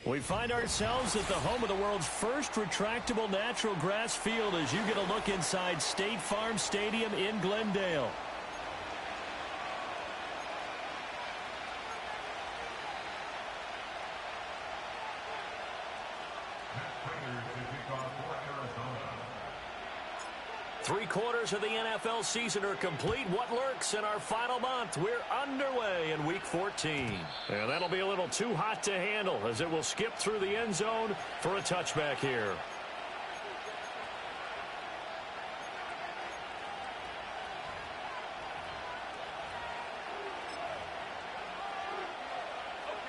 We find ourselves at the home of the world's first retractable natural grass field as you get a look inside State Farm Stadium in Glendale. Three-quarters of the NFL season are complete. What lurks in our final month? We're underway in Week 14. And that'll be a little too hot to handle as it will skip through the end zone for a touchback here.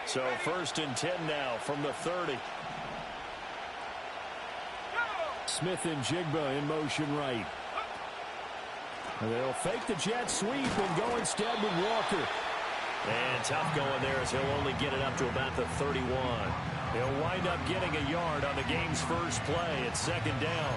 So 1st and 10 now from the 30. Smith and Jigba in motion right. They'll fake the jet sweep and go instead with Walker. And tough going there as he'll only get it up to about the 31. He'll wind up getting a yard on the game's first play at 2nd down.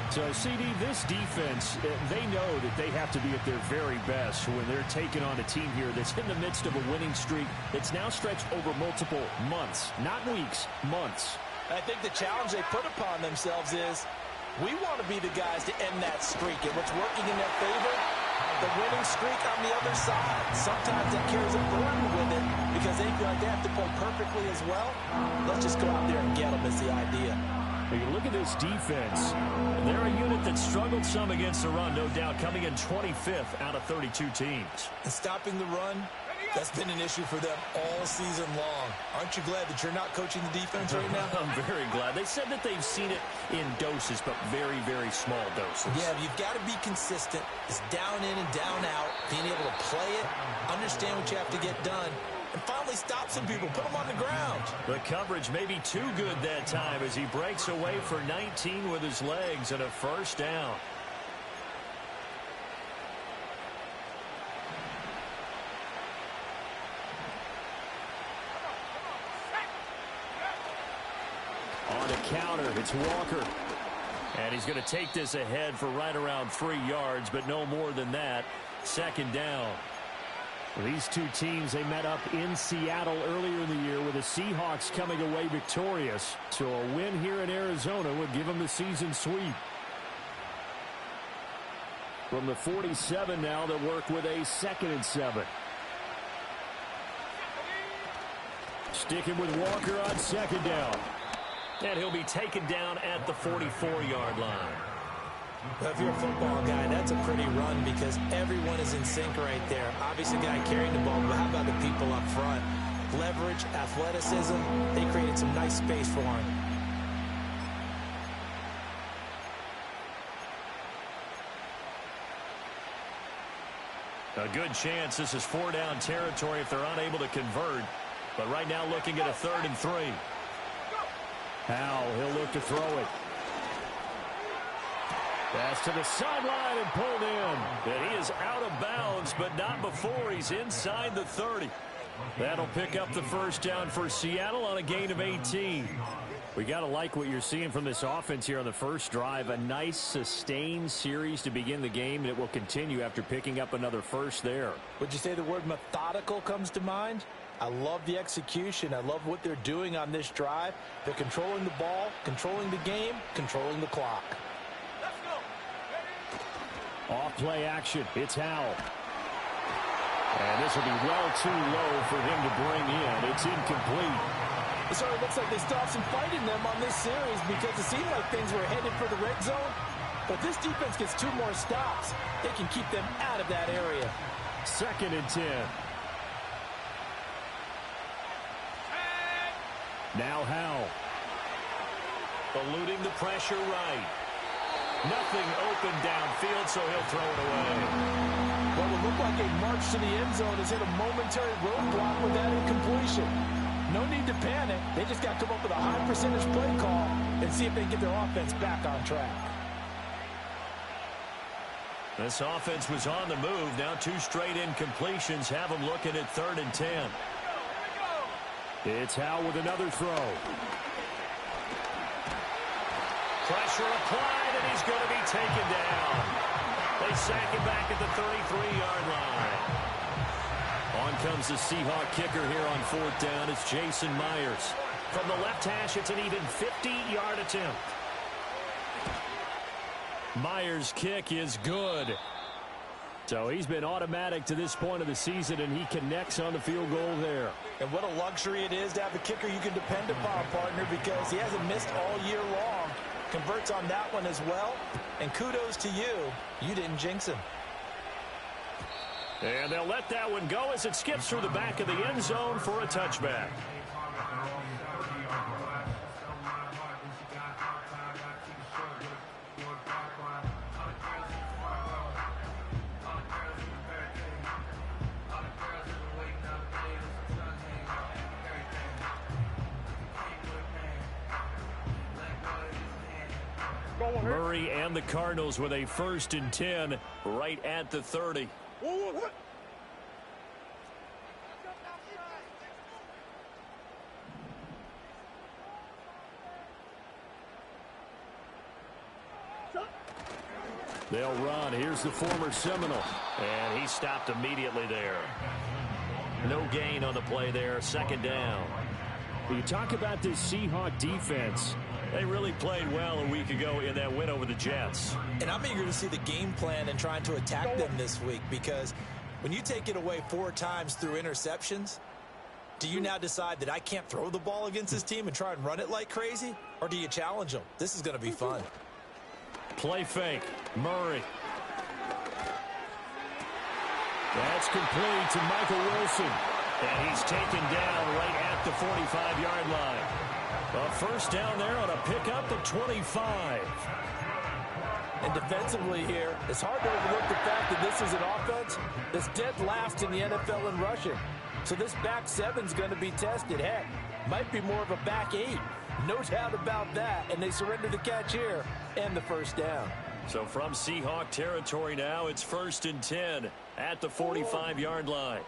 So, CD, this defense, they know that they have to be at their very best when they're taking on a team here that's in the midst of a winning streak that's now stretched over multiple months, not weeks, months. I think the challenge they put upon themselves is we want to be the guys to end that streak. And what's working in their favor, the winning streak on the other side. Sometimes that carries a burden with it because they feel like they have to play perfectly as well. Let's just go out there and get them is the idea. You look at this defense. They're a unit that struggled some against the run, no doubt, coming in 25th out of 32 teams. And stopping the run, that's been an issue for them all season long. Aren't you glad that you're not coaching the defense right now? I'm very glad. They said that they've seen it in doses, but very, very small doses. Yeah, you've got to be consistent. It's down in and down out, being able to play it, understand what you have to get done, and finally stop some people, put them on the ground. The coverage may be too good that time as he breaks away for 19 with his legs and a 1st down. On the counter, it's Walker. And he's going to take this ahead for right around 3 yards, but no more than that. 2nd down. These two teams, they met up in Seattle earlier in the year with the Seahawks coming away victorious. So a win here in Arizona would give them the season sweep. From the 47 now, they'll work with a 2nd and 7. Sticking with Walker on 2nd down. And he'll be taken down at the 44-yard line. Well, if you're a football guy, that's a pretty run because everyone is in sync right there. Obviously, the guy carrying the ball, but how about the people up front? Leverage, athleticism, they created some nice space for him. A good chance this is 4-down territory if they're unable to convert. But right now looking at a 3rd and 3. Howell, he'll look to throw it. Pass to the sideline and pulled in. And he is out of bounds, but not before he's inside the 30. That'll pick up the 1st down for Seattle on a gain of 18. We got to like what you're seeing from this offense here on the first drive. A nice, sustained series to begin the game, and it will continue after picking up another 1st there. Would you say the word methodical comes to mind? I love the execution. I love what they're doing on this drive. They're controlling the ball, controlling the game, controlling the clock. Off play action. It's Howell. And this will be well too low for him to bring in. It's incomplete. It sort of looks like they still have some fight in them on this series because it seemed like things were headed for the red zone. But this defense gets 2 more stops. They can keep them out of that area. 2nd and 10. Now Howell. Eluding the pressure right. Nothing open downfield, so he'll throw it away. What would look like a march to the end zone has hit a momentary roadblock with that incompletion. No need to panic. They just got to come up with a high percentage play call and see if they can get their offense back on track. This offense was on the move. Now 2 straight incompletions have them looking at 3rd and 10. It's Howell with another throw. Pressure applied, and he's going to be taken down. They sack him back at the 33-yard line. On comes the Seahawk kicker here on 4th down. It's Jason Myers. from the left hash, it's an even 50-yard attempt. Myers' kick is good. So he's been automatic to this point of the season, and he connects on the field goal there. And what a luxury it is to have a kicker you can depend upon, partner, because he hasn't missed all year long. Converts on that one as well. And kudos to you. You didn't jinx him. And they'll let that one go as it skips through the back of the end zone for a touchback. Murray and the Cardinals with a 1st and 10 right at the 30. They'll run. Here's the former Seminole. And he stopped immediately there. No gain on the play there. 2nd down. You talk about this Seahawk defense. They really played well a week ago in that win over the Jets. And I'm eager to see the game plan and trying to attack them this week, because when you take it away 4 times through interceptions, do you now decide that I can't throw the ball against this team and try and run it like crazy? Or do you challenge them? This is going to be fun. Play fake. Murray. That's complete to Michael Wilson. And he's taken down right at the 45-yard line. A 1st down there on a pickup at 25. And defensively here, it's hard to overlook the fact that this is an offense that's dead last in the NFL in rushing. So this back 7's going to be tested. Heck, might be more of a back 8. No doubt about that. And they surrender the catch here and the 1st down. So from Seahawk territory now, it's 1st and 10 at the 45-yard line.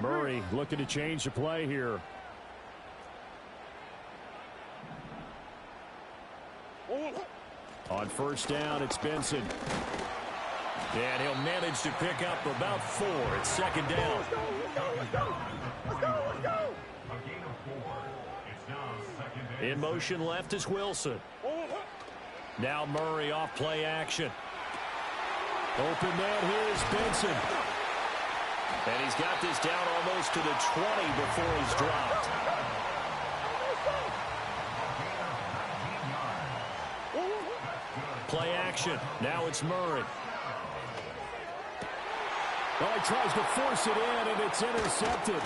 Murray looking to change the play here. On 1st down, it's Benson. And he'll manage to pick up about 4. It's 2nd down. In motion left is Wilson. Now Murray off play action. Open man, here's Benson. And he's got this down almost to the 20 before he's dropped. Play action. Now it's Murray. Well, he tries to force it in, and it's intercepted.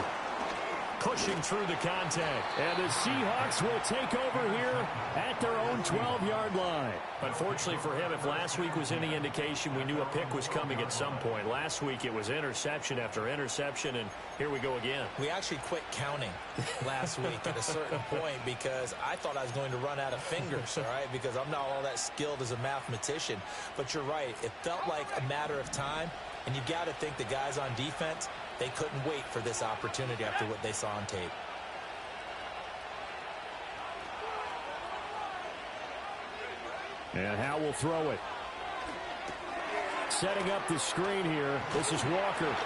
Pushing through the contact. And the Seahawks will take over here at their own 12-yard line. Unfortunately for him, if last week was any indication, we knew a pick was coming at some point. Last week it was interception after interception, and here we go again. We actually quit counting last week at a certain point because I thought I was going to run out of fingers, all right, because I'm not all that skilled as a mathematician. But you're right. It felt like a matter of time, and you got to think the guys on defense, they couldn't wait for this opportunity after what they saw on tape. And Howe will throw it. Setting up the screen here. This is Walker.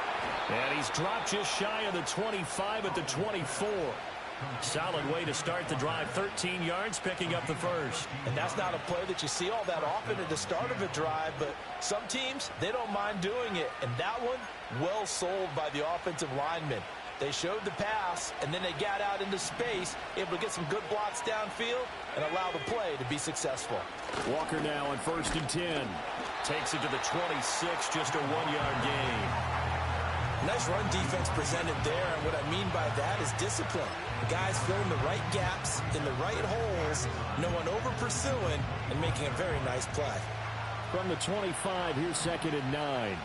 And he's dropped just shy of the 25 at the 24. Solid way to start the drive. 13 yards, picking up the 1st. And that's not a play that you see all that often at the start of a drive, but some teams, they don't mind doing it. And that one, well sold by the offensive linemen. They showed the pass, and then they got out into space, able to get some good blocks downfield and allow the play to be successful. Walker now on 1st and 10. Takes it to the 26, just a 1-yard gain. Nice run defense presented there, and what I mean by that is discipline. The guys filling the right gaps in the right holes, no one over-pursuing, and making a very nice play. From the 25, here's 2nd and 9.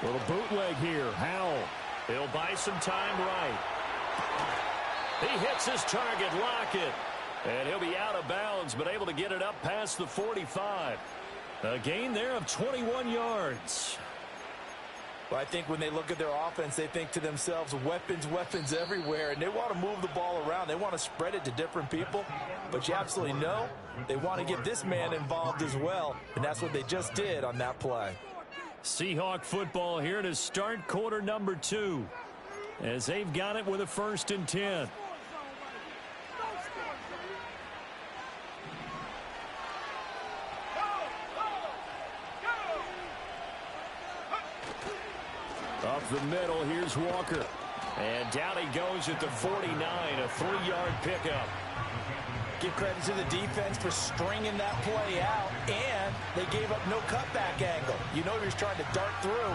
Little bootleg here. Howell. He'll buy some time right. He hits his target, Lockett. And he'll be out of bounds, but able to get it up past the 45. A gain there of 21 yards. Well, I think when they look at their offense, they think to themselves, weapons, weapons everywhere, and they want to move the ball around. They want to spread it to different people, but you absolutely know they want to get this man involved as well, and that's what they just did on that play. Seahawk football here to start quarter number 2, as they've got it with a 1st and 10. Up the middle, here's Walker. And down he goes at the 49, a 3-yard pickup. Give credit to the defense for stringing that play out, and they gave up no cutback angle. You know he was trying to dart through.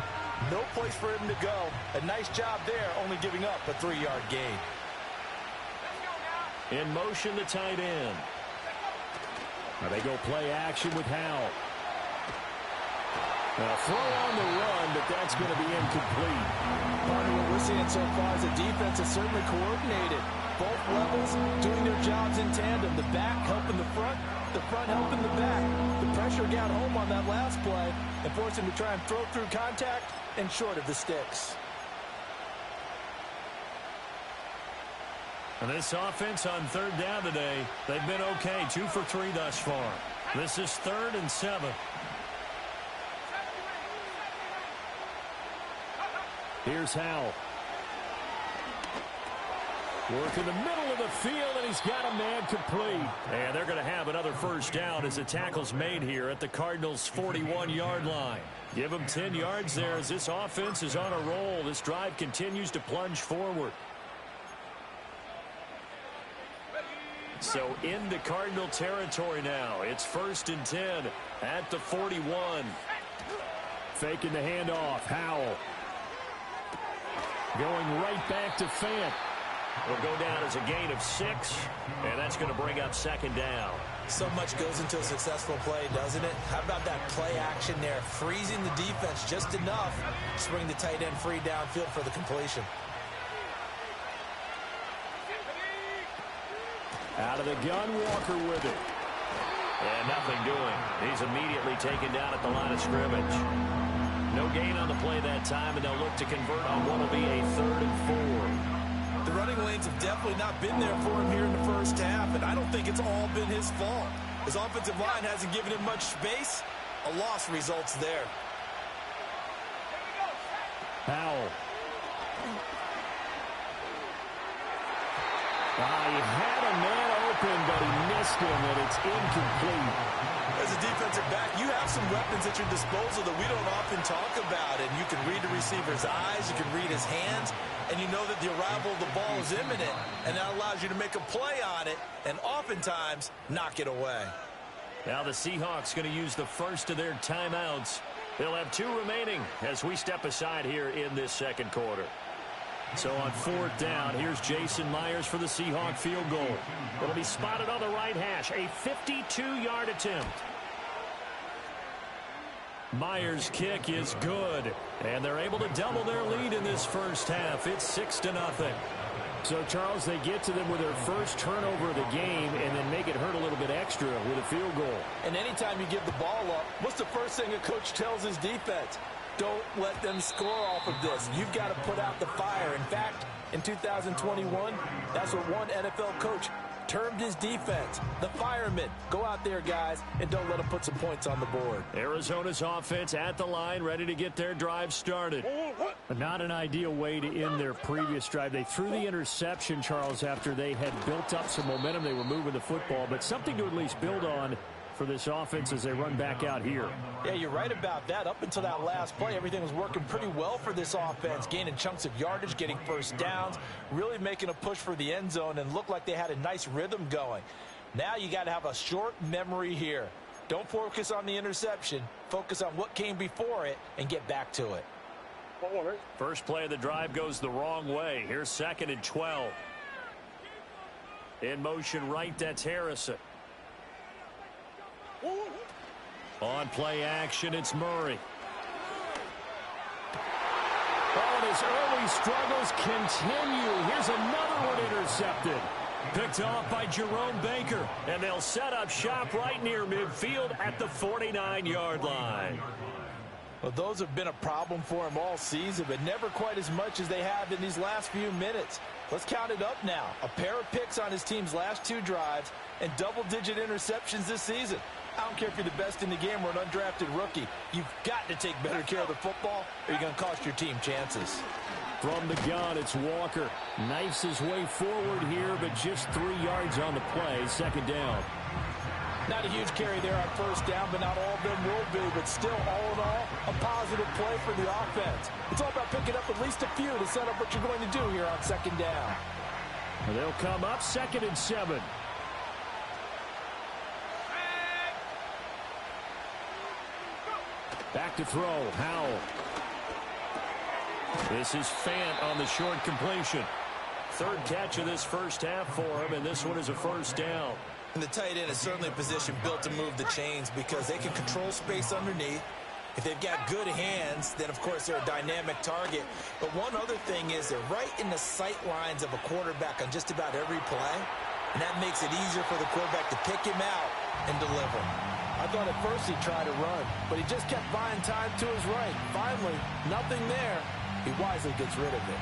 No place for him to go. A nice job there, only giving up a 3-yard gain. In motion, the tight end. Now they go play action with Howell. A throw on the run, but that's going to be incomplete. Part of what we're seeing so far is the defense is certainly coordinated. Both levels doing their jobs in tandem. The back helping the front helping the back. The pressure got home on that last play and forced him to try and throw through contact and short of the sticks. And this offense on 3rd down today, they've been okay. 2 for 3 thus far. This is 3rd and 7. Here's Howell. Work in the middle of the field, and he's got a man complete. And they're going to have another 1st down as the tackle's made here at the Cardinals' 41-yard line. Give them 10 yards there as this offense is on a roll. This drive continues to plunge forward. So into Cardinal territory now. It's 1st and 10 at the 41. Faking the handoff. Howell. Going right back to Fant. Will go down as a gain of 6, and that's going to bring up 2nd down. So much goes into a successful play, doesn't it? How about that play action there? Freezing the defense just enough to bring the tight end free downfield for the completion. Out of the gun, Walker with it. And nothing doing. He's immediately taken down at the line of scrimmage. No gain on the play that time, and they'll look to convert on what will be a 3rd and 4. The running lanes have definitely not been there for him here in the first half, and I don't think it's all been his fault. His offensive line hasn't given him much space. A loss results there. Howell. He had a man open, but he missed him, and it's incomplete. As a defensive back, you have some weapons at your disposal that we don't often talk about, and you can read the receiver's eyes, you can read his hands, and you know that the arrival of the ball is imminent, and that allows you to make a play on it, and oftentimes knock it away. Now the Seahawks going to use the first of their timeouts. They'll have 2 remaining as we step aside here in this 2nd quarter. So on 4th down, here's Jason Myers for the Seahawk field goal. It'll be spotted on the right hash, a 52-yard attempt. Myers' kick is good, and they're able to double their lead in this first half. It's 6-0. So, Charles, they get to them with their first turnover of the game and then make it hurt a little bit extra with a field goal. And anytime you give the ball up, what's the first thing a coach tells his defense? Don't let them score off of this. You've got to put out the fire. In fact, in 2021, that's what one NFL coach termed his defense, the firemen. Go out there, guys, and don't let them put some points on the board. Arizona's offense at the line, ready to get their drive started. Not an ideal way to end their previous drive. They threw the interception, Charles, after they had built up some momentum. They were moving the football, but something to at least build on for this offense as they run back out here. Yeah, you're right about that. Up until that last play, everything was working pretty well for this offense, gaining chunks of yardage, getting 1st downs, really making a push for the end zone, and looked like they had a nice rhythm going. Now you got to have a short memory here. Don't focus on the interception. Focus on what came before it and get back to it. First play of the drive goes the wrong way. Here's 2nd and 12. In motion right, that's Harrison. On play action, it's Murray. Oh, and his early struggles continue. Here's another one intercepted. Picked off by Jerome Baker, and they'll set up shop right near midfield at the 49-yard line. Well, those have been a problem for him all season, but never quite as much as they have in these last few minutes. Let's count it up now. A pair of picks on his team's last 2 drives and double-digit interceptions this season. I don't care if you're the best in the game or an undrafted rookie. You've got to take better care of the football or you're going to cost your team chances. From the gun, it's Walker. Knifes his way forward here, but just 3 yards on the play. Second down. Not a huge carry there on first down, but not all of them will be. But still, all in all, a positive play for the offense. It's all about picking up at least a few to set up what you're going to do here on second down. And they'll come up 2nd and 7. Back to throw, Howell. This is Fant on the short completion. 3rd catch of this first half for him, and this one is a first down. And the tight end is certainly a position built to move the chains because they can control space underneath. If they've got good hands, then, of course, they're a dynamic target. But one other thing is they're right in the sight lines of a quarterback on just about every play, and that makes it easier for the quarterback to pick him out and deliver. I thought at first he tried to run, but he just kept buying time to his right. Finally, nothing there. He wisely gets rid of it.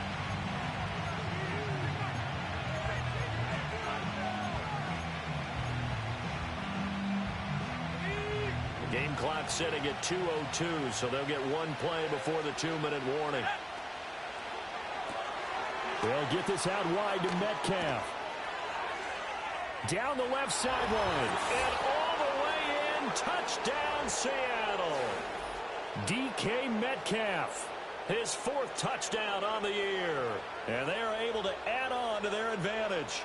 The game clock setting at 2:02, so they'll get one play before the 2-minute warning. They'll get this out wide to Metcalf. Down the left sideline. And all the way in. Touchdown, Seattle. DK Metcalf. His 4th touchdown on the year. And they are able to add on to their advantage.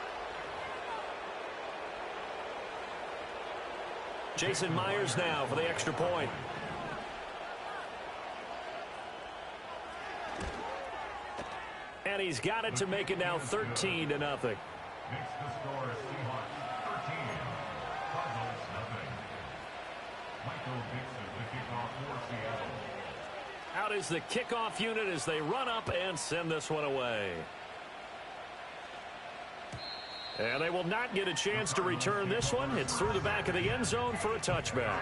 Jason Myers now for the extra point. And he's got it to make it now 13-0. Makes the score Seahawks 13, Cardinals nothing. Michael Dixon, the kickoff for Seattle. Out is the kickoff unit as they run up and send this one away. And they will not get a chance to return this one. It's through the back of the end zone for a touchback.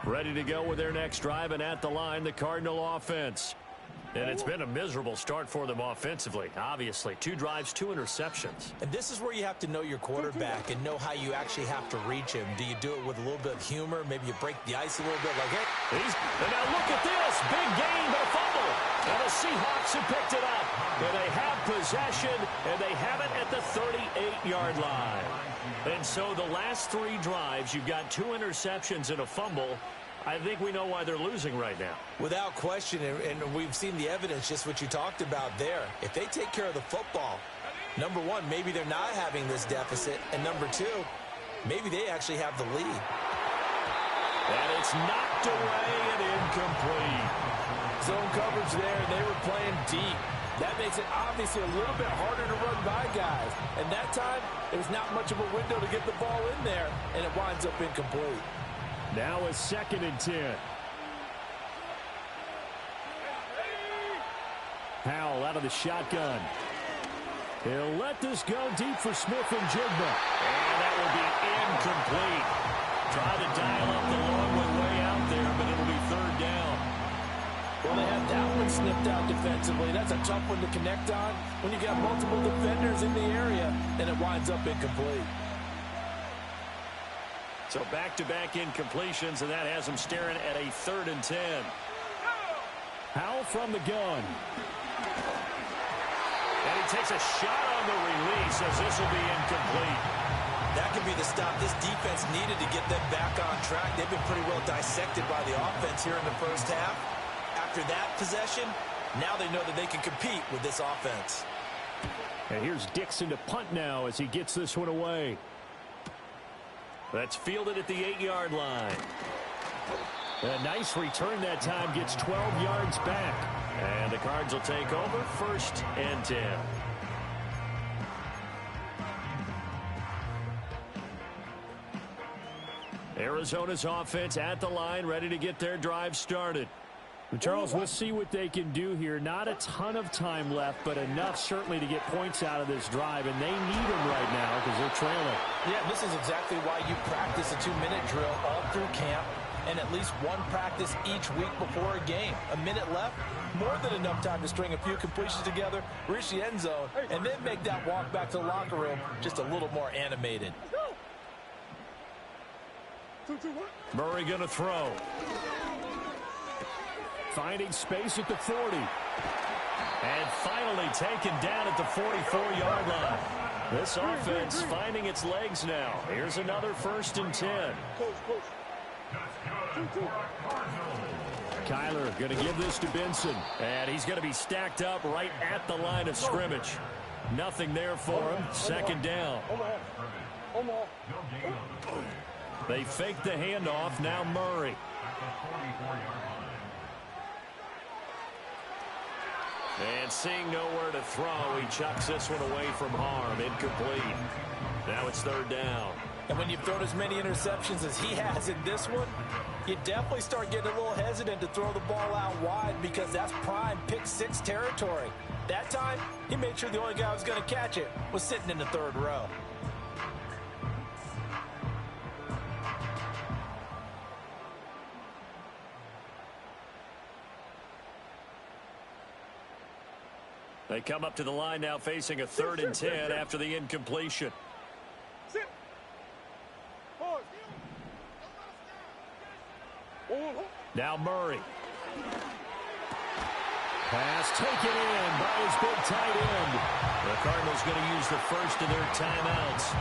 Ready to go with their next drive, and at the line, the Cardinal offense. And it's been a miserable start for them offensively, obviously. 2 drives, 2 interceptions. And this is where you have to know your quarterback and know how you actually have to reach him. Do you do it with a little bit of humor? Maybe you break the ice a little bit like, hey. And now look at this. Big gain, but a fumble. And the Seahawks have picked it up. And they have possession, and they have it at the 38-yard line. And so the last 3 drives, you've got 2 interceptions and a fumble. I think we know why they're losing right now. Without question, and we've seen the evidence, just what you talked about there. If they take care of the football, number 1, maybe they're not having this deficit, and number 2, maybe they actually have the lead. And it's knocked away and incomplete. Zone coverage there, and they were playing deep. That makes it obviously a little bit harder to run by guys. And that time, there's not much of a window to get the ball in there, and it winds up incomplete. Now a 2nd and 10. Howell out of the shotgun. He'll let this go deep for Smith and Jigba. And that will be incomplete. Try to dial up the long one way out there, but it'll be 3rd down. Well, they have that one snipped out defensively. That's a tough one to connect on when you got multiple defenders in the area, and it winds up incomplete. So back-to-back incompletions, and that has them staring at a 3rd and 10. Howell from the gun. And he takes a shot on the release as this will be incomplete. That could be the stop this defense needed to get them back on track. They've been pretty well dissected by the offense here in the first half. After that possession, now they know that they can compete with this offense. And here's Dixon to punt now as he gets this one away. That's fielded at the 8-yard line. A nice return that time, gets 12 yards back. And the Cards will take over 1st and 10. Arizona's offense at the line, ready to get their drive started. Charles, we'll see what they can do here. Not a ton of time left, but enough certainly to get points out of this drive, and they need them right now because they're trailing. Yeah, this is exactly why you practice a 2-minute drill all through camp. and at least one practice each week before a game. A minute left, more than enough time to string a few completions together, reach the end zone, and then make that walk back to the locker room just a little more animated. Murray going to throw. Finding space at the 40. And finally taken down at the 44-yard line. This offense finding its legs now. Here's another 1st and 10. Kyler going to give this to Benson. And he's going to be stacked up right at the line of scrimmage. Nothing there for him. 2nd down. They fake the handoff. Now Murray. And seeing nowhere to throw, he chucks this one away from harm. Incomplete. Now it's 3rd down. And when you've thrown as many interceptions as he has in this one, you definitely start getting a little hesitant to throw the ball out wide because that's prime pick 6 territory. That time, he made sure the only guy who was going to catch it was sitting in the 3rd row. They come up to the line now facing a 3rd and 10 after the incompletion. Now Murray. Pass taken in by his big tight end. The Cardinals going to use the first of their timeouts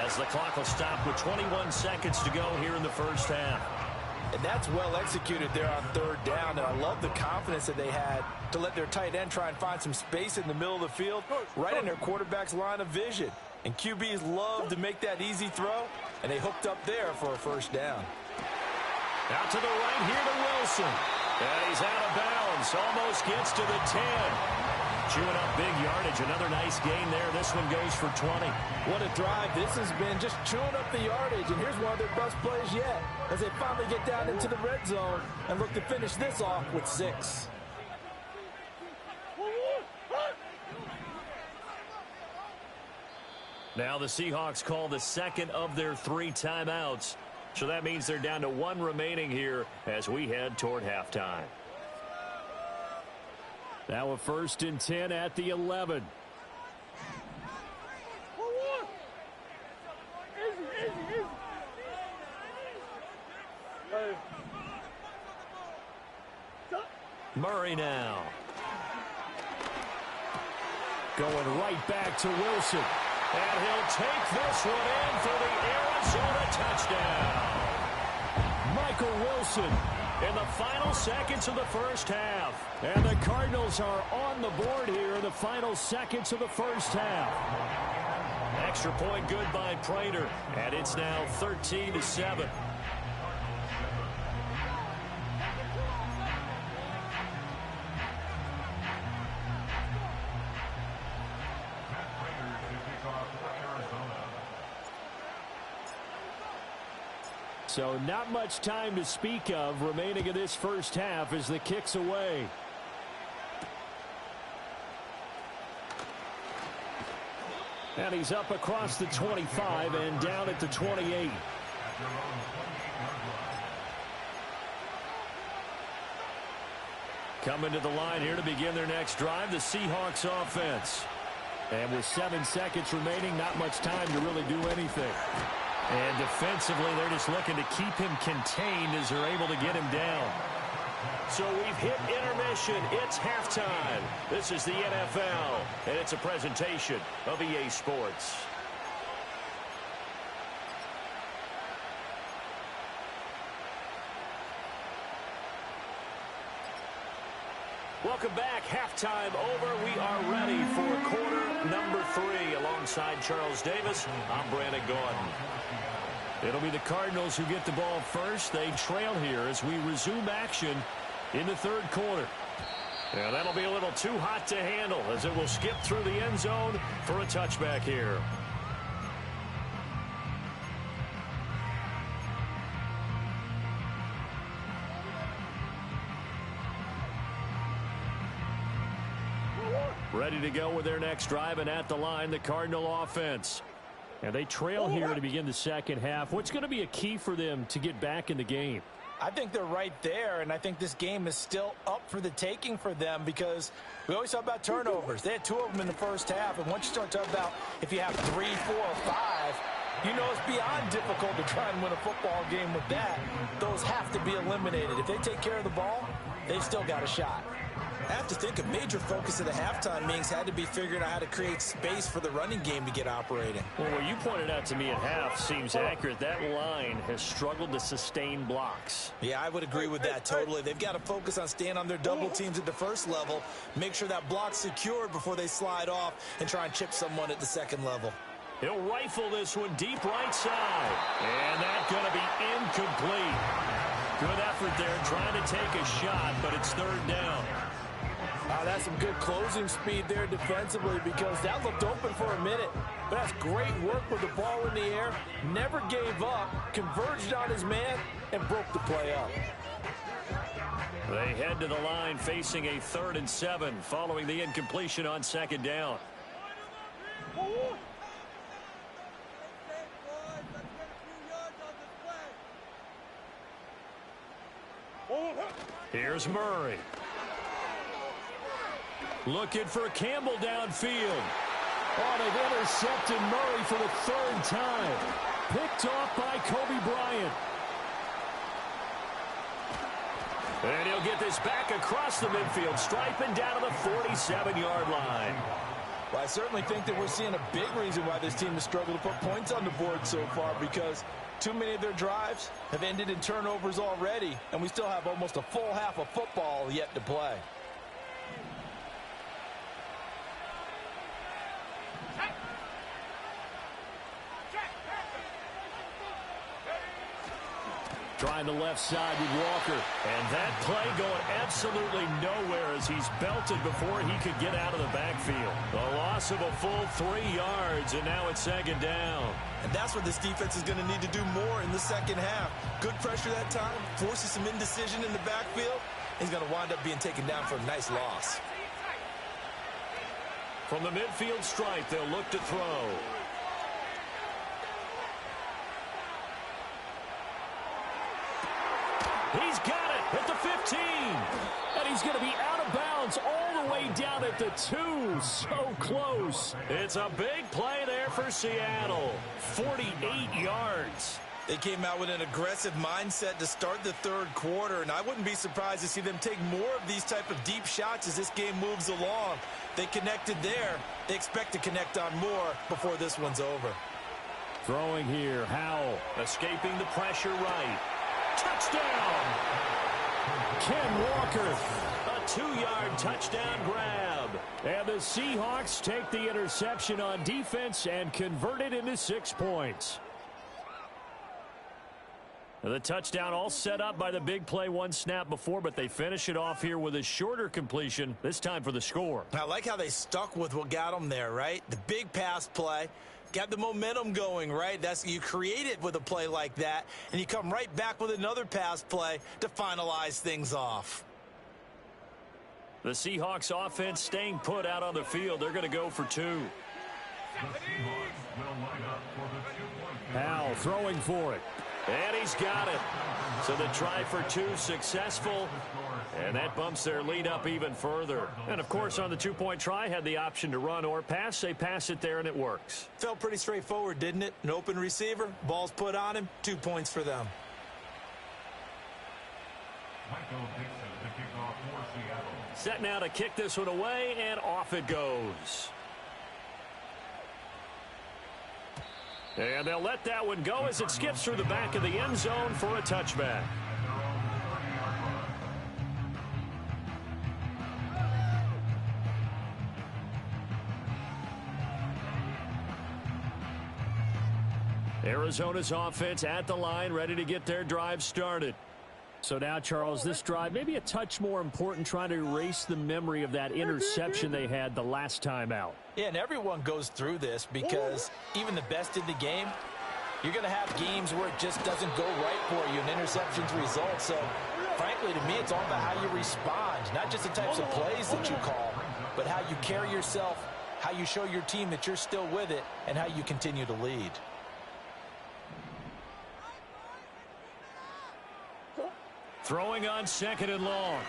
as the clock will stop with 21 seconds to go here in the first half. And that's well executed there on 3rd down. And I love the confidence that they had to let their tight end try and find some space in the middle of the field, right in their quarterback's line of vision. And QBs love to make that easy throw, and they hooked up there for a 1st down. Out to the right here to Wilson. And he's out of bounds. Almost gets to the 10. Chewing up big yardage. Another nice gain there. This one goes for 20. What a drive this has been, just chewing up the yardage. And here's one of their best plays yet as they finally get down into the red zone and look to finish this off with 6. Now the Seahawks call the 2nd of their 3 timeouts. So that means they're down to 1 remaining here as we head toward halftime. Now a 1st and 10 at the 11. Murray now. Going right back to Wilson. And he'll take this one in for the Arizona touchdown. Michael Wilson in the final seconds of the first half. And the Cardinals are on the board here in the final seconds of the first half. Extra point good by Prater. And it's now 13-7. So not much time to speak of remaining in this first half as the kick's away. And he's up across the 25 and down at the 28. Coming to the line here to begin their next drive, the Seahawks offense. And with 7 seconds remaining, not much time to really do anything. And defensively, they're just looking to keep him contained as they're able to get him down. So we've hit intermission. It's halftime. This is the NFL, and it's a presentation of EA Sports. Welcome back. Halftime over. We are ready for quarter number 3. Alongside Charles Davis, I'm Brandon Gordon. It'll be the Cardinals who get the ball first. They trail here as we resume action in the 3rd quarter. Yeah, that'll be a little too hot to handle as it will skip through the end zone for a touchback here. Ready to go with their next drive, and at the line, the Cardinal offense. And they trail here to begin the second half. What's going to be a key for them to get back in the game? I think they're right there, and I think this game is still up for the taking for them because we always talk about turnovers. They had 2 of them in the first half, and once you start talking about if you have 3, 4, or 5, you know it's beyond difficult to try and win a football game with that. Those have to be eliminated. If they take care of the ball, they've still got a shot. I have to think a major focus of the halftime meetings had to be figuring out how to create space for the running game to get operating. Well, what you pointed out to me at half seems accurate. That line has struggled to sustain blocks. Yeah, I would agree with that totally. They've got to focus on staying on their double teams at the first level, make sure that block's secured before they slide off and try and chip someone at the second level. He'll rifle this one deep right side. And that's going to be incomplete. Good effort there trying to take a shot, but it's 3rd down. That's some good closing speed there defensively because that looked open for a minute. But that's great work with the ball in the air. Never gave up, converged on his man, and broke the play up. They head to the line facing a 3rd and 7 following the incompletion on 2nd down. Here's Murray. Looking for Campbell downfield. Oh, they've intercepted Murray for the 3rd time. Picked off by Kobe Bryant. And he'll get this back across the midfield, striping down to the 47-yard line. Well, I certainly think that we're seeing a big reason why this team has struggled to put points on the board so far because too many of their drives have ended in turnovers already, and we still have almost a full half of football yet to play. Trying the left side with Walker. And that play going absolutely nowhere as he's belted before he could get out of the backfield. A loss of a full 3 yards, and now it's 2nd down. And that's what this defense is going to need to do more in the second half. Good pressure that time, forces some indecision in the backfield. He's going to wind up being taken down for a nice loss. From the midfield stripe, they'll look to throw. He's got it at the 15. And he's going to be out of bounds all the way down at the 2. So close. It's a big play there for Seattle. 48 yards. They came out with an aggressive mindset to start the 3rd quarter, and I wouldn't be surprised to see them take more of these type of deep shots as this game moves along. They connected there. They expect to connect on more before this one's over. Throwing here, Howell. Escaping the pressure right. Touchdown! Ken Walker. A 2-yard touchdown grab. And the Seahawks take the interception on defense and convert it into 6 points. The touchdown all set up by the big play 1 snap before, but they finish it off here with a shorter completion, this time for the score. I like how they stuck with what got them there, right? The big pass play. Got the momentum going, right? You create it with a play like that, and you come right back with another pass play to finalize things off. The Seahawks offense staying put out on the field. They're going to go for 2. Howell throwing for it. And he's got it. So the try for 2 successful. And that bumps their lead up even further. And, of course, on the 2-point try, had the option to run or pass. They pass it there, and it works. Felt pretty straightforward, didn't it? An open receiver, ball's put on him, 2 points for them. Set now to kick this one away, and off it goes. And they'll let that one go as it skips through the back of the end zone for a touchback. Arizona's offense at the line, ready to get their drive started. So now, Charles, this drive maybe a touch more important, trying to erase the memory of that interception they had the last time out. Yeah, and everyone goes through this because even the best in the game, you're going to have games where it just doesn't go right for you and interceptions result. So, frankly, to me, it's all about how you respond, not just the types of plays that you call, but how you carry yourself, how you show your team that you're still with it, and how you continue to lead. Throwing on 2nd and long.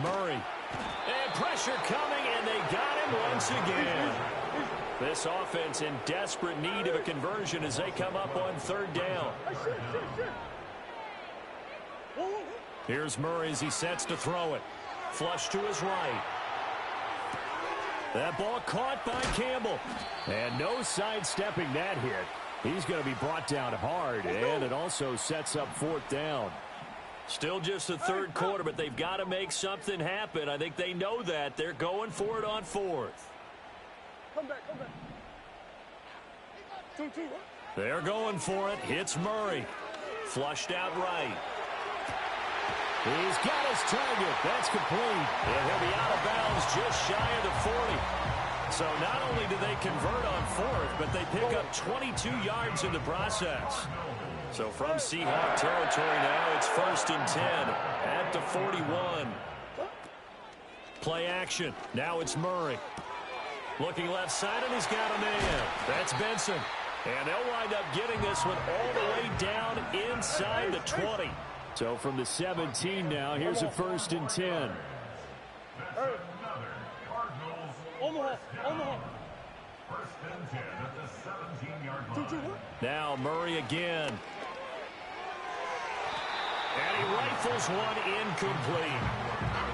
Murray. And pressure coming, and they got him once again. This offense in desperate need of a conversion as they come up on 3rd down. Here's Murray as he sets to throw it. Flush to his right. That ball caught by Campbell. And no sidestepping that hit. He's going to be brought down hard, and it also sets up 4th down. Still just the 3rd quarter, but they've got to make something happen. I think they know that. They're going for it on 4th. Come back. Two. They're going for it. Hits Murray. Flushed out right. He's got his target. That's complete. And he'll be out of bounds just shy of the 40. So not only do they convert on 4th, but they pick up 22 yards in the process. So from Seahawk territory now, it's 1st and 10 at the 41. Play action. Now it's Murray. Looking left side, and he's got a man. That's Benson. And they'll wind up getting this one all the way down inside the 20. So from the 17 now, here's a 1st and 10. Omaha. 1st and 10 at the 17-yard line. Now Murray again. And he rifles one incomplete.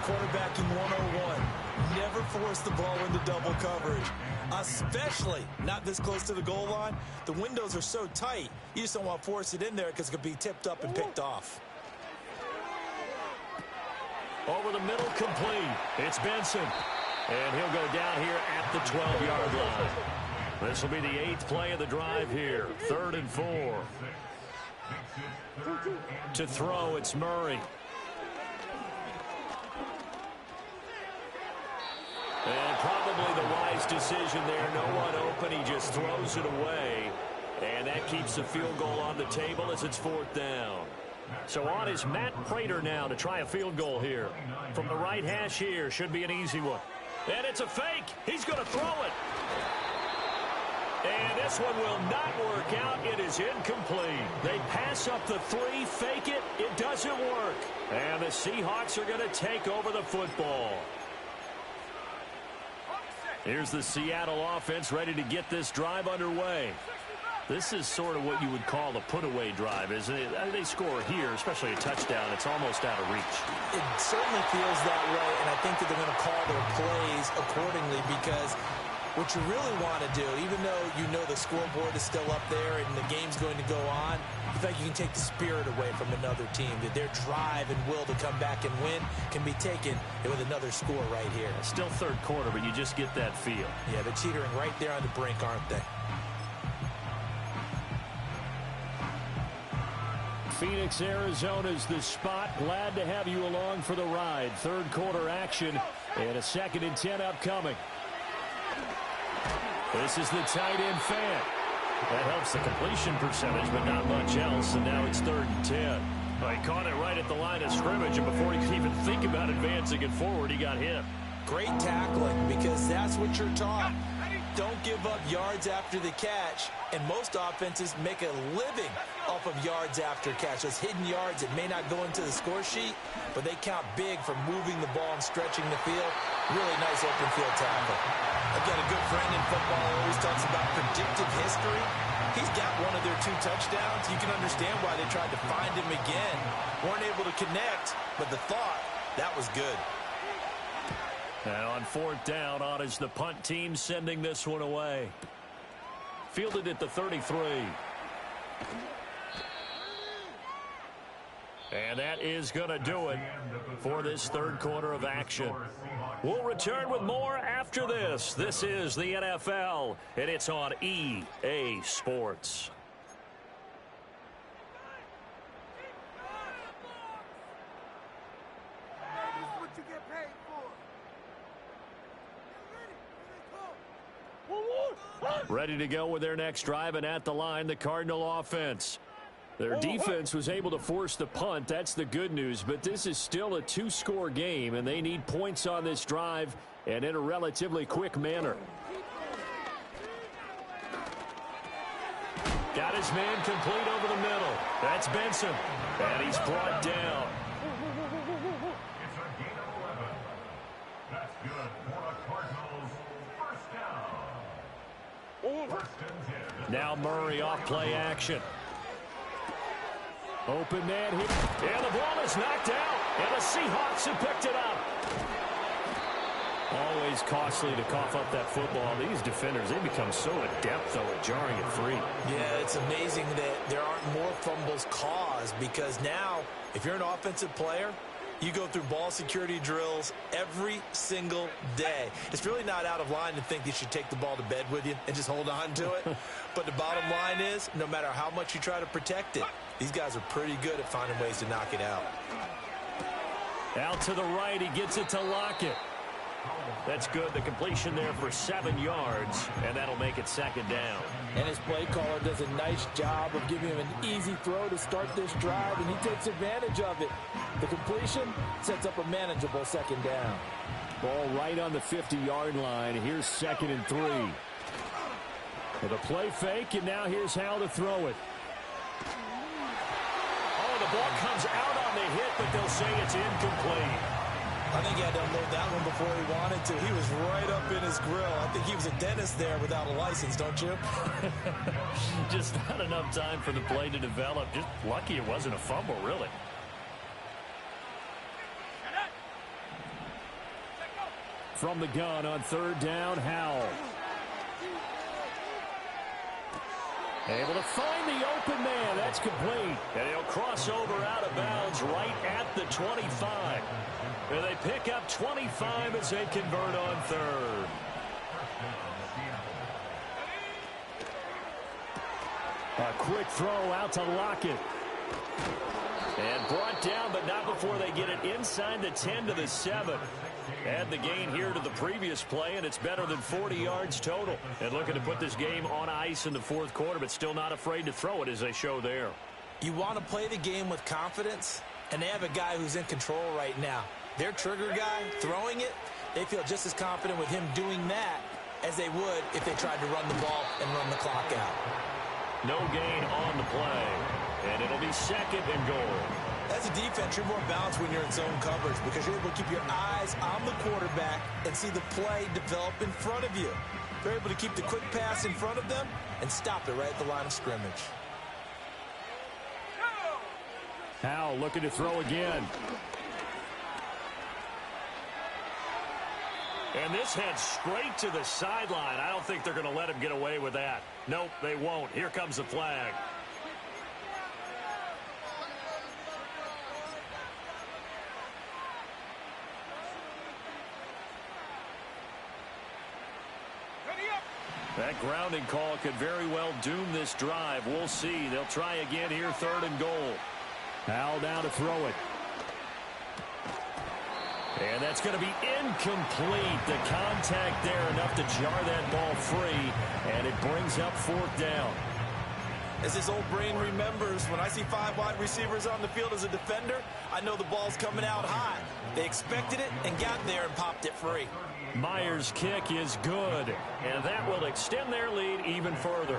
Quarterbacking 101. Never force the ball into double coverage, especially not this close to the goal line. The windows are so tight, you just don't want to force it in there because it could be tipped up and picked off. Over the middle, complete. It's Benson. And he'll go down here at the 12-yard line. This will be the 8th play of the drive here. 3rd and 4. To throw, it's Murray. And probably the wise decision there. No one open. He just throws it away. And that keeps the field goal on the table as it's 4th down. So on is Matt Prater now to try a field goal here. From the right hash here. Should be an easy one. And it's a fake. He's going to throw it. And this one will not work out. It is incomplete. They pass up the 3, fake it. It doesn't work. And the Seahawks are going to take over the football. Here's the Seattle offense ready to get this drive underway. This is sort of what you would call a put-away drive, isn't it? They score here, especially a touchdown. It's almost out of reach. It certainly feels that way, and I think that they're going to call their plays accordingly because what you really want to do, even though you know the scoreboard is still up there and the game's going to go on, you think you can take the spirit away from another team, that their drive and will to come back and win can be taken with another score right here. It's still 3rd quarter, but you just get that feel. Yeah, they're teetering right there on the brink, aren't they? Phoenix, Arizona's the spot. Glad to have you along for the ride. 3rd quarter action and a 2nd and 10 upcoming. This is the tight end Fant. That helps the completion percentage, but not much else. And now it's 3rd and 10. Well, he caught it right at the line of scrimmage, and before he could even think about advancing it forward, he got hit. Great tackling, because that's what you're taught. Don't give up yards after the catch, and most offenses make a living off of yards after catch. Those hidden yards that may not go into the score sheet, but they count big for moving the ball and stretching the field. Really nice open field tackle. Again, a good friend in football always talks about predictive history. He's got one of their 2 touchdowns. You can understand why they tried to find him again. Weren't able to connect, but the thought, that was good. And on 4th down, on is the punt team sending this one away. Fielded at the 33. And that is going to do it for this 3rd quarter of action. We'll return with more after this. This is the NFL, and it's on EA Sports. Ready to go with their next drive, and at the line, the Cardinal offense. Their defense was able to force the punt. That's the good news, but this is still a 2-score game, and they need points on this drive and in a relatively quick manner. Got his man complete over the middle. That's Benson, and he's brought down. Now Murray off play action. Open man here. And the ball is knocked out. And the Seahawks have picked it up. Always costly to cough up that football. These defenders, they become so adept, though, at jarring it free. Yeah, it's amazing that there aren't more fumbles caused, because now, if you're an offensive player, you go through ball security drills every single day. It's really not out of line to think you should take the ball to bed with you and just hold on to it. But the bottom line is, no matter how much you try to protect it, these guys are pretty good at finding ways to knock it out. Out to the right, he gets it to Lockett. That's good. The completion there for 7 yards, and that'll make it second down. And his play caller does a nice job of giving him an easy throw to start this drive, and he takes advantage of it. The completion sets up a manageable second down. Ball right on the 50-yard line. Here's 2nd and 3. With a play fake, and now here's how to throw it. Oh, the ball comes out on the hit, but they'll say it's incomplete. I think he had to unload that one before he wanted to. He was right up in his grill. I think he was a dentist there without a license, don't you? Just not enough time for the play to develop. Just lucky it wasn't a fumble, really. From the gun on 3rd down, Howell. Able to find the open man. That's complete. And he'll cross over out of bounds right at the 25. And they pick up 25 as they convert on 3rd. A quick throw out to Lockett. And brought down, but not before they get it inside the 10 to the 7. Add the gain here to the previous play, and it's better than 40 yards total. And looking to put this game on ice in the 4th quarter, but still not afraid to throw it as they show there. You want to play the game with confidence, and they have a guy who's in control right now. Their trigger guy, throwing it, they feel just as confident with him doing that as they would if they tried to run the ball and run the clock out. No gain on the play, and it'll be 2nd and goal. As a defense, you're more balanced when you're in zone coverage because you're able to keep your eyes on the quarterback and see the play develop in front of you. They're able to keep the quick pass in front of them and stop it right at the line of scrimmage. Howell looking to throw again. And this heads straight to the sideline. I don't think they're going to let him get away with that. Nope, they won't. Here comes the flag. That grounding call could very well doom this drive. We'll see. They'll try again here, 3rd and goal. Howell down to throw it. And that's going to be incomplete. The contact there enough to jar that ball free, and it brings up 4th down. As this old brain remembers, when I see 5 wide receivers on the field as a defender, I know the ball's coming out high. They expected it and got there and popped it free. Myers' kick is good, and that will extend their lead even further.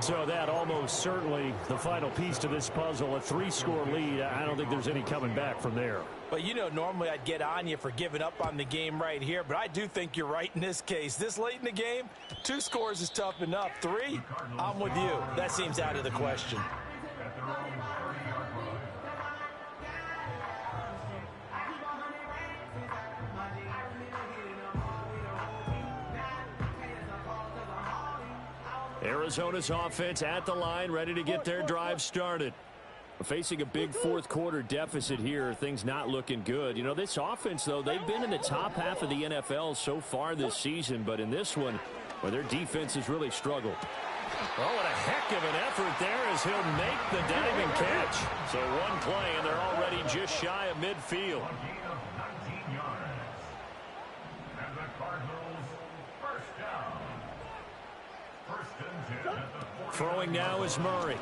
So that almost certainly the final piece to this puzzle, a 3-score lead. I don't think there's any coming back from there. But, you know, normally I'd get on you for giving up on the game right here, but I do think you're right in this case. This late in the game, 2 scores is tough enough. 3, I'm with you. That seems out of the question. Arizona's offense at the line, ready to get their drive started. Facing a big 4th quarter deficit here, things not looking good. You know, this offense, though, they've been in the top half of the NFL so far this season, but in this one, well, their defense has really struggled. Oh, what a heck of an effort there as he'll make the diving catch. So 1 play, and they're already just shy of midfield. Throwing now is Murray.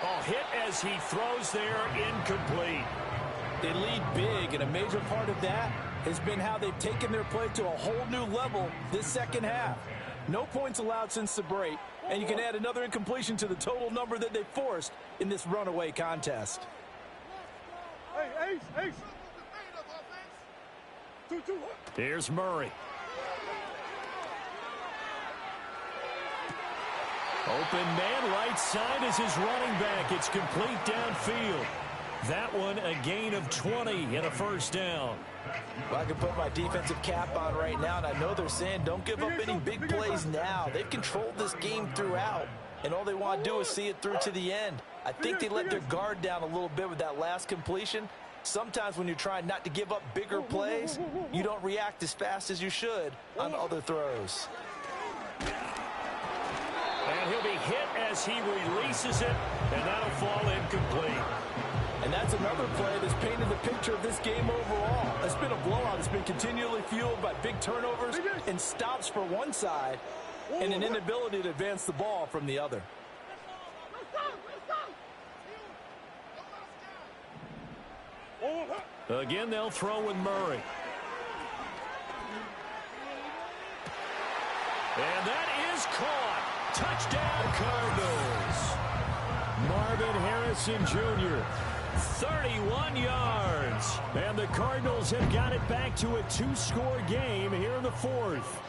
Oh, hit as he throws there, incomplete. They lead big, and a major part of that has been how they've taken their play to a whole new level this second half. No points allowed since the break, and you can add another incompletion to the total number that they forced in this runaway contest. Hey, Ace. 2-2. Here's Murray. Open man, right side is his running back. It's complete downfield. That one a gain of 20 and a first down. Well, I can put my defensive cap on right now, and I know they're saying don't give up any big plays now. They've controlled this game throughout, and all they want to do is see it through to the end. I think they let their guard down a little bit with that last completion. Sometimes when you're trying not to give up bigger plays, you don't react as fast as you should on other throws. And he'll be hit as he releases it, and that'll fall incomplete. And that's another play that's painted the picture of this game overall. It's been a blowout. It's been continually fueled by big turnovers and stops for one side and an inability to advance the ball from the other. Again, they'll throw with Murray. And that is caught. Touchdown, Cardinals. Marvin Harrison Jr., 31 yards. And the Cardinals have got it back to a two-score game here in the fourth.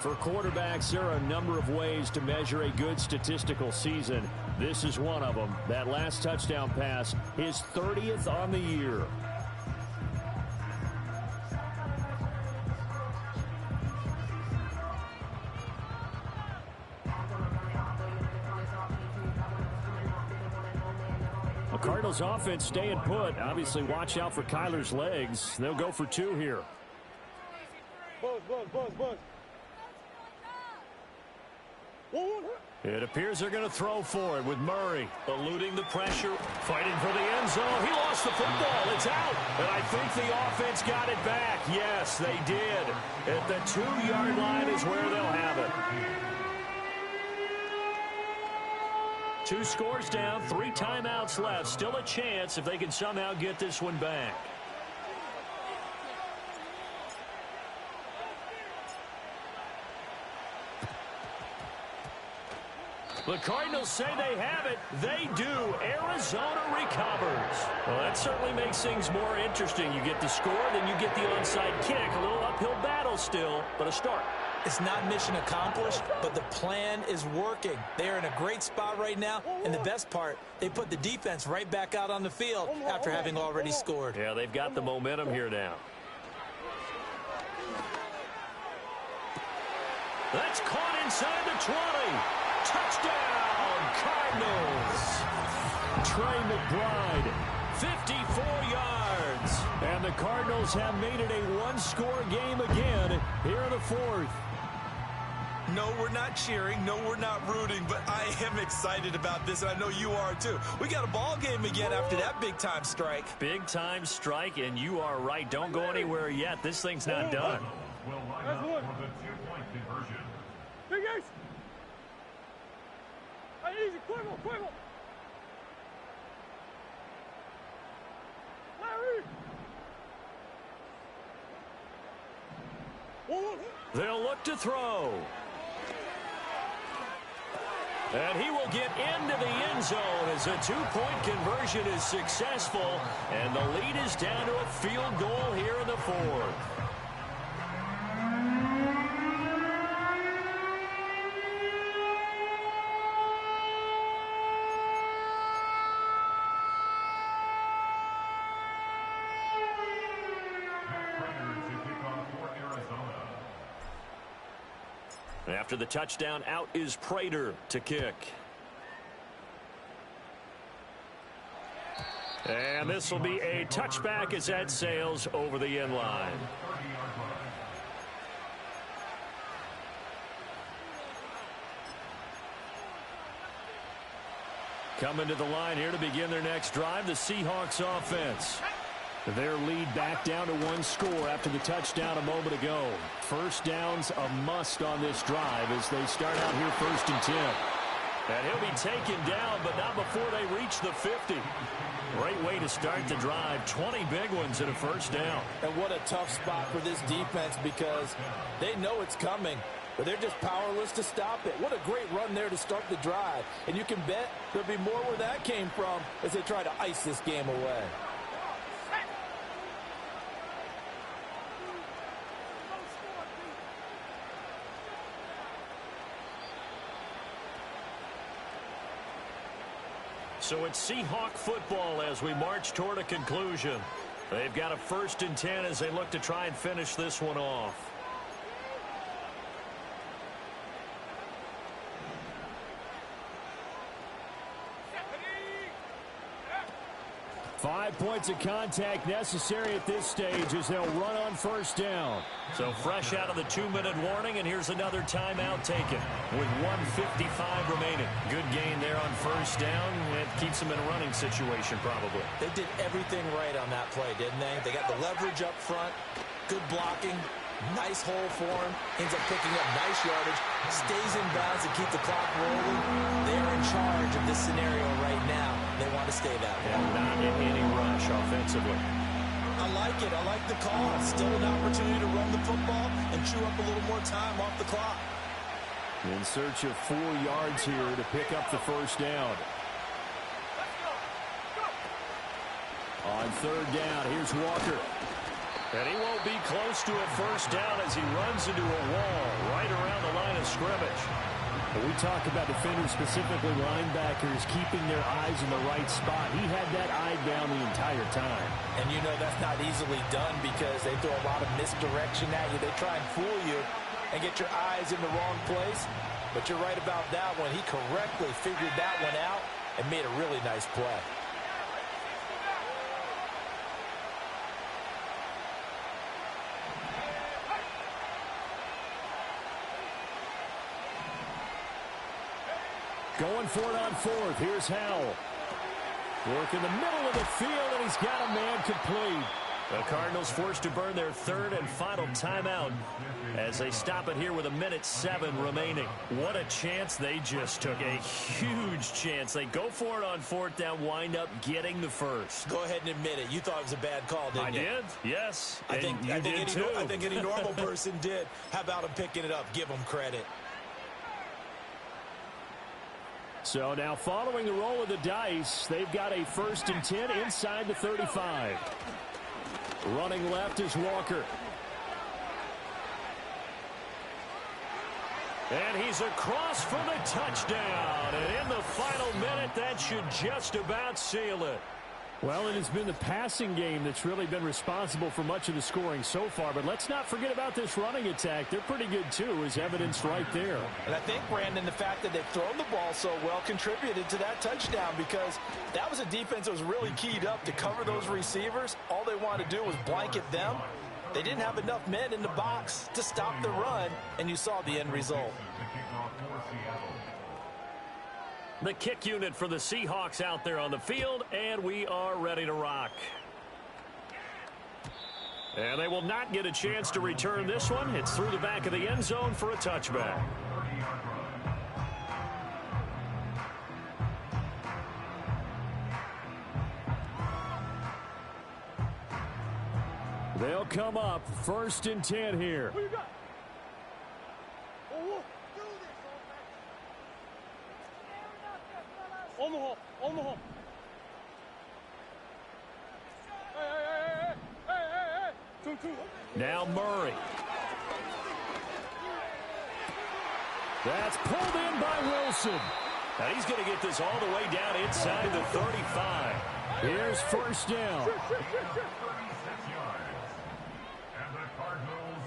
For quarterbacks, there are a number of ways to measure a good statistical season. This is one of them. That last touchdown pass, his 30th on the year. The Cardinals offense staying put. Obviously, watch out for Kyler's legs. They'll go for two here. Buzz. It appears they're going to throw for it with Murray eluding the pressure, fighting for the end zone. He lost the football. It's out. And I think the offense got it back. Yes, they did. At the 2-yard line is where they'll have it. 2 scores down, 3 timeouts left. Still a chance if they can somehow get this one back. The Cardinals say they have it. They do. Arizona recovers. Well, that certainly makes things more interesting. You get the score, then you get the onside kick. A little uphill battle still, but a start. It's not mission accomplished, but the plan is working. They are in a great spot right now, and the best part, they put the defense right back out on the field after having already scored. Yeah, they've got the momentum here now. That's caught inside the 20. Touchdown, Cardinals. Trey McBride, 54 yards. And the Cardinals have made it a one-score game again here in the fourth. No, we're not cheering. No, we're not rooting, but I am excited about this, and I know you are too. We got a ball game again after that big-time strike. Big-time strike, and you are right. Don't go anywhere yet. This thing's not done. Will line up for the two-point conversion. Big Ace. Hey, easy, Quavo. Larry. They'll look to throw. And he will get into the end zone as a two-point conversion is successful. And the lead is down to a field goal here in the fourth. After the touchdown, out is Prater to kick. And this will be a touchback as that sails over the end line. Coming to the line here to begin their next drive, the Seahawks offense. Their lead back down to one score after the touchdown a moment ago. First down's a must on this drive as they start out here 1st and 10. And he'll be taken down, but not before they reach the 50. Great way to start the drive. 20 big ones and a first down. And what a tough spot for this defense because they know it's coming, but they're just powerless to stop it. What a great run there to start the drive. And you can bet there'll be more where that came from as they try to ice this game away. So it's Seahawk football as we march toward a conclusion. They've got a 1st and 10 as they look to try and finish this one off. 5 points of contact necessary at this stage as they'll run on 1st down. So fresh out of the 2-minute warning, and here's another timeout taken with 1:55 remaining. Good gain there on 1st down. It keeps them in a running situation probably. They did everything right on that play, didn't they? They got the leverage up front, good blocking, nice hole for him, ends up picking up nice yardage, stays in bounds to keep the clock rolling. They're in charge of this scenario right now. They want to stay that way. And not in any rush offensively. I like it. I like the call. Still an opportunity to run the football and chew up a little more time off the clock. In search of 4 yards here to pick up the 1st down. On 3rd down, here's Walker. And he won't be close to a 1st down as he runs into a wall right around the line of scrimmage. We talk about defenders, specifically linebackers, keeping their eyes in the right spot. He had that eye down the entire time. And you know that's not easily done because they throw a lot of misdirection at you. They try and fool you and get your eyes in the wrong place. But you're right about that one. He correctly figured that one out and made a really nice play. Going for it on 4th. Here's Howell. Work in the middle of the field, and he's got a man complete. The Cardinals forced to burn their 3rd and final timeout as they stop it here with 1:07 remaining. What a chance they just took. A huge chance. They go for it on 4th down, wind up getting the 1st. Go ahead and admit it. You thought it was a bad call, didn't you? I did, yes. I think any normal Normal person did. How about him picking it up? Give him credit. So now following the roll of the dice, they've got a 1st and 10 inside the 35. Running left is Walker. And he's across for the touchdown. And in the final minute, that should just about seal it. Well, it has been the passing game that's really been responsible for much of the scoring so far. But let's not forget about this running attack. They're pretty good, too, as evidenced right there. And I think, Brandon, the fact that they've thrown the ball so well contributed to that touchdown because that was a defense that was really keyed up to cover those receivers. All they wanted to do was blanket them. They didn't have enough men in the box to stop the run, and you saw the end result. The kick unit for the Seahawks out there on the field, and we are ready to rock. And they will not get a chance to return this one. It's through the back of the end zone for a touchback. They'll come up 1st and 10 here. What you got? On the hole. On the hole. Hey. 2-2. Now Murray. That's pulled in by Wilson. And he's going to get this all the way down inside the 35. Here's 1st down. 36 yards. And the Cardinals,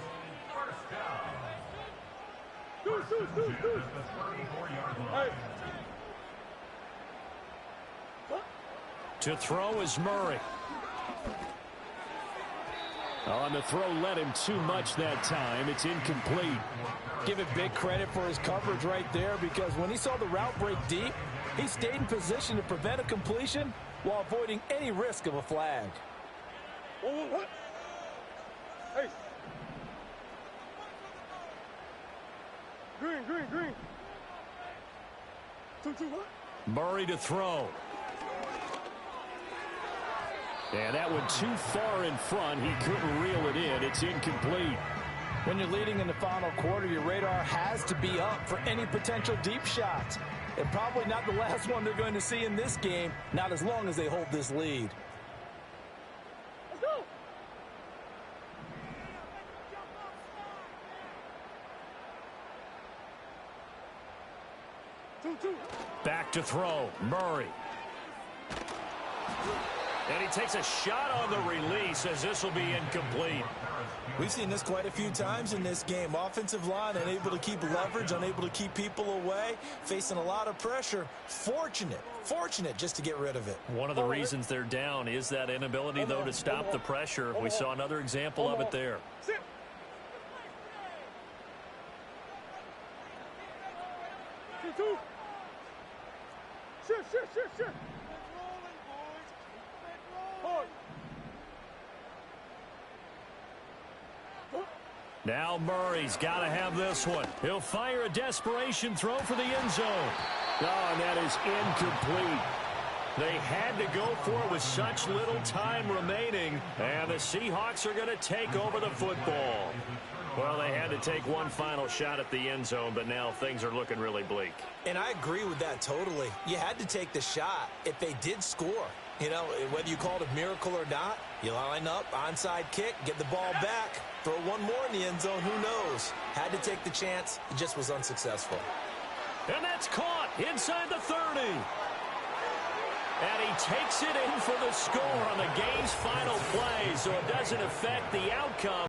1st down. 1st and 10 at the 34-yard line. To throw is Murray. On the throw, led him too much that time. It's incomplete. Give it big credit for his coverage right there because when he saw the route break deep, he stayed in position to prevent a completion while avoiding any risk of a flag. What? Hey. Green. 2-2 what? Murray to throw. And that one too far in front. He couldn't reel it in. It's incomplete. When you're leading in the final quarter, your radar has to be up for any potential deep shots. And probably not the last one they're going to see in this game, not as long as they hold this lead. Let's go. Two. Back to throw. Murray. And he takes a shot on the release as this will be incomplete. We've seen this quite a few times in this game. Offensive line unable to keep leverage, unable to keep people away, facing a lot of pressure. Fortunate just to get rid of it. One of the reasons they're down is that inability, though, to stop the pressure. We saw another example of it there. Sit. Two. Sit. Hard. Now Murray's got to have this one. He'll fire a desperation throw for the end zone. Oh, and that is incomplete. They had to go for it with such little time remaining, and the Seahawks are going to take over the football. Well, they had to take one final shot at the end zone, but now things are looking really bleak. And I agree with that totally. You had to take the shot if they did score. You know, whether you called it a miracle or not, you line up, onside kick, get the ball back, throw one more in the end zone, who knows? Had to take the chance, it just was unsuccessful. And that's caught inside the 30. And he takes it in for the score on the game's final play, so it doesn't affect the outcome.